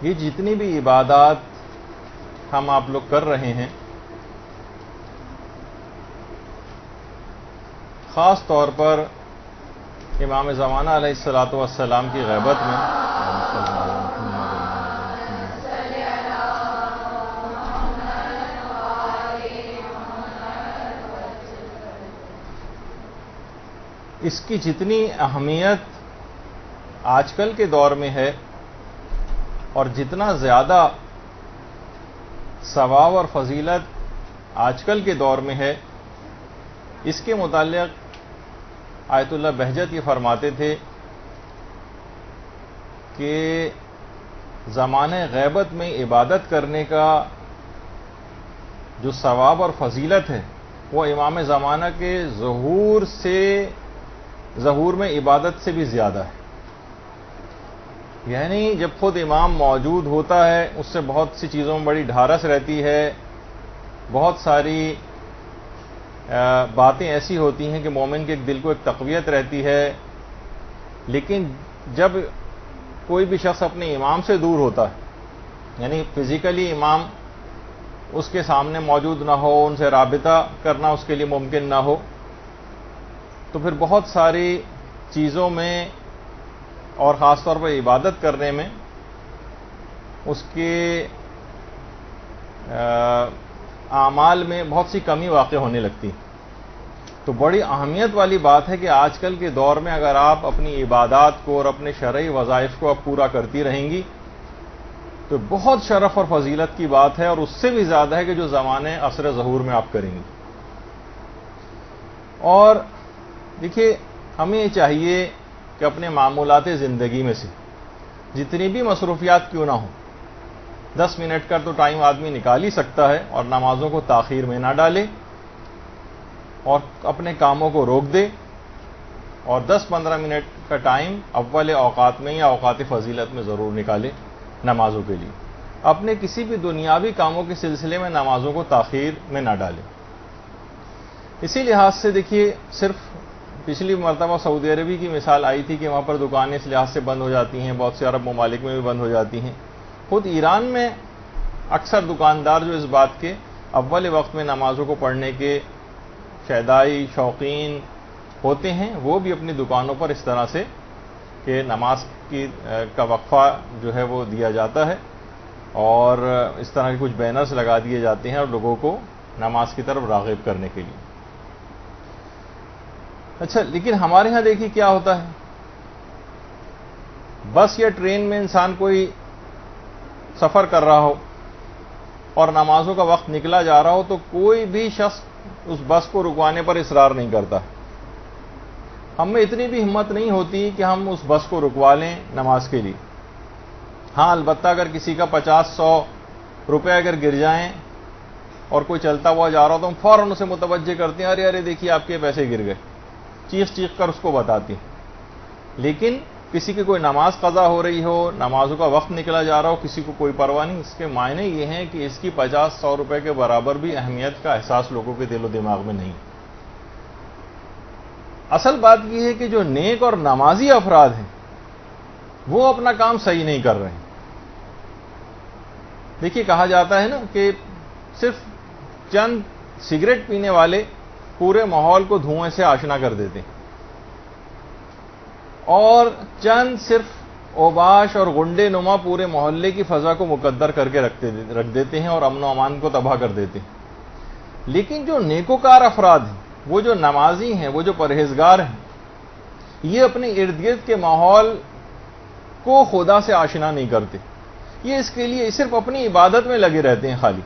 یہ جتنی بھی عبادات ہم آپ لوگ کر رہے ہیں، خاص طور پر امام زمانہ علیہ الصلاۃ والسلام کی غیبت میں اس کی جتنی اہمیت آج کل کے دور میں ہے اور جتنا زیادہ ثواب اور فضیلت آج کل کے دور میں ہے، اس کے متعلق آیت اللہ بہجت یہ فرماتے تھے کہ زمانہ غیبت میں عبادت کرنے کا جو ثواب اور فضیلت ہے وہ امام زمانہ کے ظہور میں عبادت سے بھی زیادہ ہے۔ یعنی جب خود امام موجود ہوتا ہے اس سے بہت سی چیزوں میں بڑی ڈھارس رہتی ہے، بہت ساری باتیں ایسی ہوتی ہیں کہ مومن کے دل کو ایک تقویت رہتی ہے، لیکن جب کوئی بھی شخص اپنے امام سے دور ہوتا ہے، یعنی فزیکلی امام اس کے سامنے موجود نہ ہو، ان سے رابطہ کرنا اس کے لیے ممکن نہ ہو، تو پھر بہت ساری چیزوں میں اور خاص طور پر عبادت کرنے میں اس کے اعمال میں بہت سی کمی واقع ہونے لگتی۔ تو بڑی اہمیت والی بات ہے کہ آج کل کے دور میں اگر آپ اپنی عبادات کو اور اپنے شرعی وظائف کو آپ پورا کرتی رہیں گی تو بہت شرف اور فضیلت کی بات ہے، اور اس سے بھی زیادہ ہے کہ جو زمانے عصر ظہور میں آپ کریں گی۔ اور دیکھیے، ہمیں یہ چاہیے کہ اپنے معمولات زندگی میں سے جتنی بھی مصروفیات کیوں نہ ہوں، 10 منٹ کا تو ٹائم آدمی نکال ہی سکتا ہے، اور نمازوں کو تاخیر میں نہ ڈالے اور اپنے کاموں کو روک دے، اور 10-15 منٹ کا ٹائم اول اوقات میں یا اوقات فضیلت میں ضرور نکالے نمازوں کے لیے۔ اپنے کسی بھی دنیاوی کاموں کے سلسلے میں نمازوں کو تاخیر میں نہ ڈالے۔ اسی لحاظ سے دیکھیے، صرف پچھلی مرتبہ سعودی عربی کی مثال آئی تھی کہ وہاں پر دکانیں اس لحاظ سے بند ہو جاتی ہیں، بہت سے عرب ممالک میں بھی بند ہو جاتی ہیں۔ خود ایران میں اکثر دکاندار جو اس بات کے اول وقت میں نمازوں کو پڑھنے کے شیدائی شوقین ہوتے ہیں، وہ بھی اپنی دکانوں پر اس طرح سے کہ نماز کا وقفہ جو ہے وہ دیا جاتا ہے، اور اس طرح کے کچھ بینرز لگا دیے جاتے ہیں اور لوگوں کو نماز کی طرف راغب کرنے کے لیے۔ اچھا، لیکن ہمارے ہاں دیکھیے کیا ہوتا ہے، بس یا ٹرین میں انسان کوئی سفر کر رہا ہو اور نمازوں کا وقت نکلا جا رہا ہو تو کوئی بھی شخص اس بس کو رکوانے پر اصرار نہیں کرتا۔ ہم میں اتنی بھی ہمت نہیں ہوتی کہ ہم اس بس کو رکوا لیں نماز کے لیے۔ ہاں، البتہ اگر کسی کا 50-100 روپے اگر گر جائیں اور کوئی چلتا ہوا جا رہا ہو تو ہم فوراً اسے متوجہ کرتے ہیں، ارے ارے دیکھیے آپ کے پیسے گر گئے، چیخ کر اس کو بتاتی۔ لیکن کسی کی کوئی نماز قضا ہو رہی ہو، نمازوں کا وقت نکلا جا رہا ہو، کسی کو کوئی پرواہ نہیں۔ اس کے معنی یہ ہیں کہ اس کی 50-100 روپے کے برابر بھی اہمیت کا احساس لوگوں کے دل و دماغ میں نہیں۔ اصل بات یہ ہے کہ جو نیک اور نمازی افراد ہیں وہ اپنا کام صحیح نہیں کر رہے ہیں۔ دیکھیے، کہا جاتا ہے نا کہ صرف چند سگریٹ پینے والے پورے ماحول کو دھوئیں سے آشنا کر دیتے ہیں، اور چند صرف اوباش اور غنڈے نما پورے محلے کی فضا کو مقدر کر کے رکھ دیتے ہیں اور امن و امان کو تباہ کر دیتے ہیں۔ لیکن جو نیکوکار افراد ہیں، وہ جو نمازی ہیں، وہ جو پرہیزگار ہیں، یہ اپنے ارد گرد کے ماحول کو خدا سے آشنا نہیں کرتے۔ یہ اس کے لیے صرف اپنی عبادت میں لگے رہتے ہیں خالی،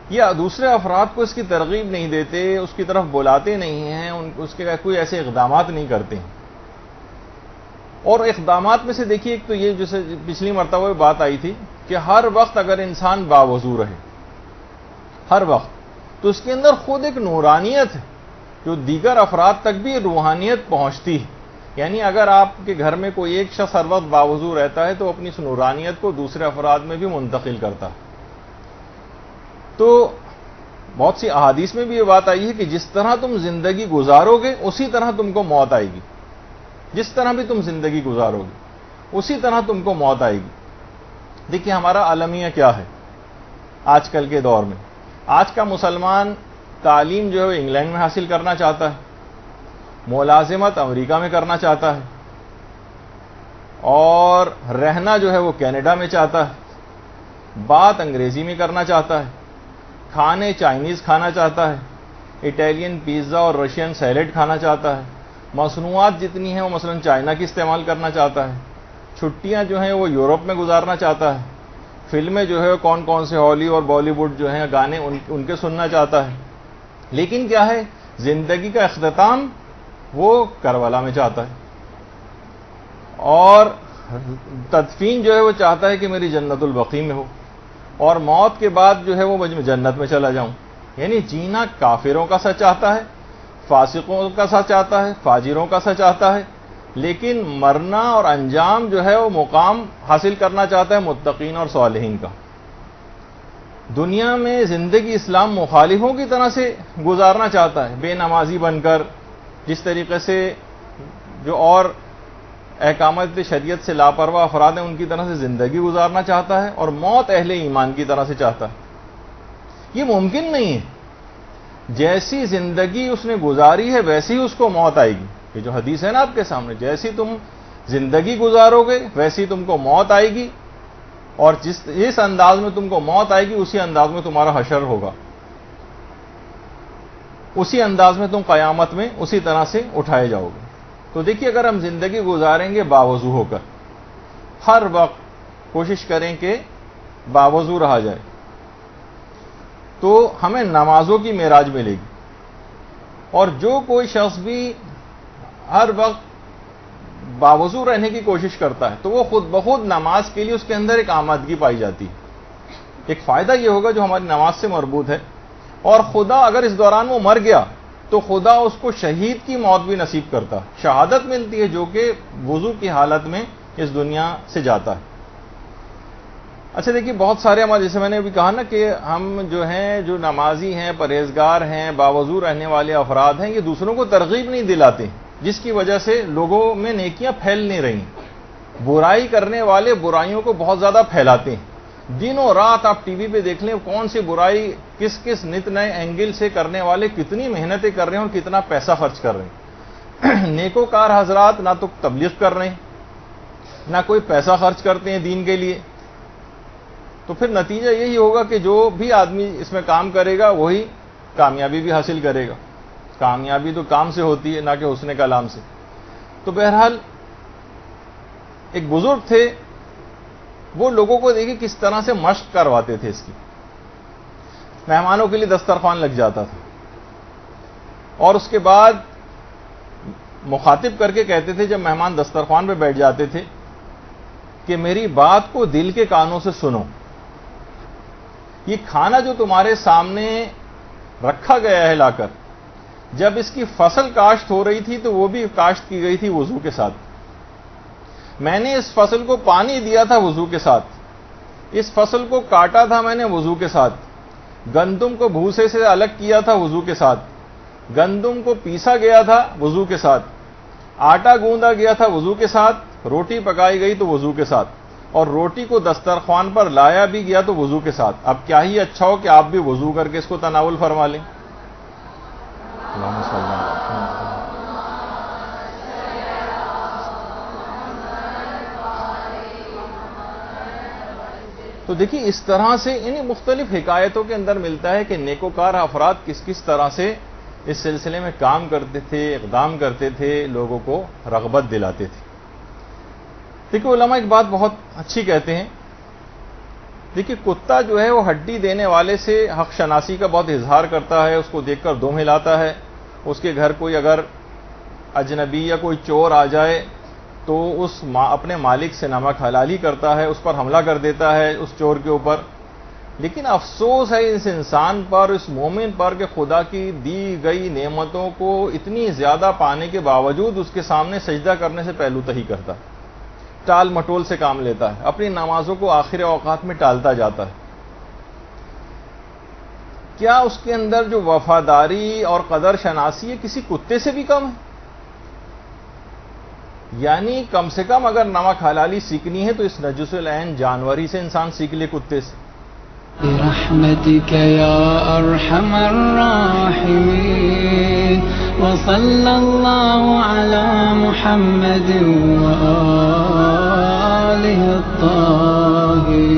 یا دوسرے افراد کو اس کی ترغیب نہیں دیتے، اس کی طرف بلاتے نہیں ہیں، اس کے کوئی ایسے اقدامات نہیں کرتے ہیں۔ اور اقدامات میں سے دیکھیے، ایک تو یہ جیسے پچھلی مرتبہ بات آئی تھی کہ ہر وقت اگر انسان باوضو رہے ہر وقت، تو اس کے اندر خود ایک نورانیت ہے جو دیگر افراد تک بھی روحانیت پہنچتی ہے۔ یعنی اگر آپ کے گھر میں کوئی ایک شخص ہر وقت باوضو رہتا ہے تو اپنی اس نورانیت کو دوسرے افراد میں بھی منتقل کرتا ہے۔ تو بہت سی احادیث میں بھی یہ بات آئی ہے کہ جس طرح تم زندگی گزارو گے اسی طرح تم کو موت آئے گی، جس طرح بھی تم زندگی گزارو گے اسی طرح تم کو موت آئے گی۔ دیکھیے ہمارا المیہ کیا ہے آج کل کے دور میں. آج کا مسلمان تعلیم جو ہے وہ انگلینڈ میں حاصل کرنا چاہتا ہے, ملازمت امریکہ میں کرنا چاہتا ہے, اور رہنا جو ہے وہ کینیڈا میں چاہتا ہے, بات انگریزی میں کرنا چاہتا ہے, کھانے چائنیز کھانا چاہتا ہے, اٹیلین پیزا اور رشین سیلیڈ کھانا چاہتا ہے, مصنوعات جتنی ہیں وہ مثلا چائنا کی استعمال کرنا چاہتا ہے, چھٹیاں جو ہیں وہ یورپ میں گزارنا چاہتا ہے, فلمیں جو ہے کون کون سے ہالی اور بالی ووڈ جو ہیں گانے ان کے سننا چاہتا ہے. لیکن کیا ہے, زندگی کا اختتام وہ کربلا میں چاہتا ہے, اور تدفین جو ہے وہ چاہتا ہے کہ میری جنت البقیع میں ہو, اور موت کے بعد جو ہے وہ جنت میں چلا جاؤں. یعنی جینا کافروں کا سچ چاہتا ہے, فاسقوں کا سچ چاہتا ہے, فاجروں کا سچ چاہتا ہے, لیکن مرنا اور انجام جو ہے وہ مقام حاصل کرنا چاہتا ہے متقین اور صالحین کا. دنیا میں زندگی اسلام مخالفوں کی طرح سے گزارنا چاہتا ہے, بے نمازی بن کر, جس طریقے سے جو اور احکامات شریعت سے لاپرواہ افراد ہیں ان کی طرح سے زندگی گزارنا چاہتا ہے, اور موت اہل ایمان کی طرح سے چاہتا ہے. یہ ممکن نہیں ہے. جیسی زندگی اس نے گزاری ہے ویسی ہی اس کو موت آئے گی. یہ جو حدیث ہے نا آپ کے سامنے, جیسی تم زندگی گزارو گے ویسی تم کو موت آئے گی, اور جس انداز میں تم کو موت آئے گی اسی انداز میں تمہارا حشر ہوگا, اسی انداز میں تم قیامت میں اسی طرح سے اٹھائے جاؤ گے. تو دیکھیے اگر ہم زندگی گزاریں گے باوضو ہو کر, ہر وقت کوشش کریں کہ باوضو رہا جائے, تو ہمیں نمازوں کی معراج ملے گی. اور جو کوئی شخص بھی ہر وقت باوضو رہنے کی کوشش کرتا ہے تو وہ خود بخود نماز کے لیے اس کے اندر ایک آمادگی پائی جاتی ہے. ایک فائدہ یہ ہوگا جو ہماری نماز سے مربوط ہے, اور خدا اگر اس دوران وہ مر گیا تو خدا اس کو شہید کی موت بھی نصیب کرتا, شہادت ملتی ہے, جو کہ وضو کی حالت میں اس دنیا سے جاتا ہے. اچھا دیکھیے بہت سارے ہمارے, جیسے میں نے ابھی کہا نا کہ ہم جو ہیں جو نمازی ہیں, پرہیزگار ہیں, باوضو رہنے والے افراد ہیں, یہ دوسروں کو ترغیب نہیں دلاتے, جس کی وجہ سے لوگوں میں نیکیاں پھیل نہیں رہی. برائی کرنے والے برائیوں کو بہت زیادہ پھیلاتے ہیں. دنوں رات آپ ٹی وی پہ دیکھ لیں کون سی برائی کس کس نت نئے اینگل سے کرنے والے کتنی محنتیں کر رہے ہیں اور کتنا پیسہ خرچ کر رہے ہیں. نیکوکار حضرات نہ تو تبلیغ کر رہے ہیں, نہ کوئی پیسہ خرچ کرتے ہیں دین کے لیے. تو پھر نتیجہ یہی ہوگا کہ جو بھی آدمی اس میں کام کرے گا وہی کامیابی بھی حاصل کرے گا. کامیابی تو کام سے ہوتی ہے نہ کہ حسن کلام سے. تو بہرحال ایک بزرگ تھے, وہ لوگوں کو دیکھیں کس طرح سے مشق کرواتے تھے اس کی. مہمانوں کے لیے دسترخوان لگ جاتا تھا, اور اس کے بعد مخاطب کر کے کہتے تھے جب مہمان دسترخوان پہ بیٹھ جاتے تھے کہ میری بات کو دل کے کانوں سے سنو. یہ کھانا جو تمہارے سامنے رکھا گیا ہے لا کر, جب اس کی فصل کاشت ہو رہی تھی تو وہ بھی کاشت کی گئی تھی وضو کے ساتھ. میں نے اس فصل کو پانی دیا تھا وضو کے ساتھ, اس فصل کو کاٹا تھا میں نے وضو کے ساتھ, گندم کو بھوسے سے الگ کیا تھا وضو کے ساتھ, گندم کو پیسا گیا تھا وضو کے ساتھ, آٹا گوندا گیا تھا وضو کے ساتھ, روٹی پکائی گئی تو وضو کے ساتھ, اور روٹی کو دسترخوان پر لایا بھی گیا تو وضو کے ساتھ. اب کیا ہی اچھا ہو کہ آپ بھی وضو کر کے اس کو تناول فرما لیں. تو دیکھیے اس طرح سے یعنی مختلف حکایتوں کے اندر ملتا ہے کہ نیکوکار افراد کس کس طرح سے اس سلسلے میں کام کرتے تھے, اقدام کرتے تھے, لوگوں کو رغبت دلاتے تھے. دیکھیے علماء ایک بات بہت اچھی کہتے ہیں, دیکھیے کتا جو ہے وہ ہڈی دینے والے سے حق شناسی کا بہت اظہار کرتا ہے, اس کو دیکھ کر دم ہلاتا ہے. اس کے گھر کوئی اگر اجنبی یا کوئی چور آ جائے تو اپنے مالک سے نمک حلالی کرتا ہے, اس پر حملہ کر دیتا ہے اس چور کے اوپر. لیکن افسوس ہے اس انسان پر, اس مومن پر کہ خدا کی دی گئی نعمتوں کو اتنی زیادہ پانے کے باوجود اس کے سامنے سجدہ کرنے سے پہلو تہی کرتا ہے, ٹال مٹول سے کام لیتا ہے, اپنی نمازوں کو آخر اوقات میں ٹالتا جاتا ہے. کیا اس کے اندر جو وفاداری اور قدر شناسی ہے کسی کتے سے بھی کم ہے؟ یعنی کم سے کم اگر نمک حلالی سیکھنی ہے تو اس نجس العین جانور ہی سے انسان سیکھ لے، کتے سے. برحمتك يا أرحم الراحمين وصلى الله على محمد وآله الطاهرين.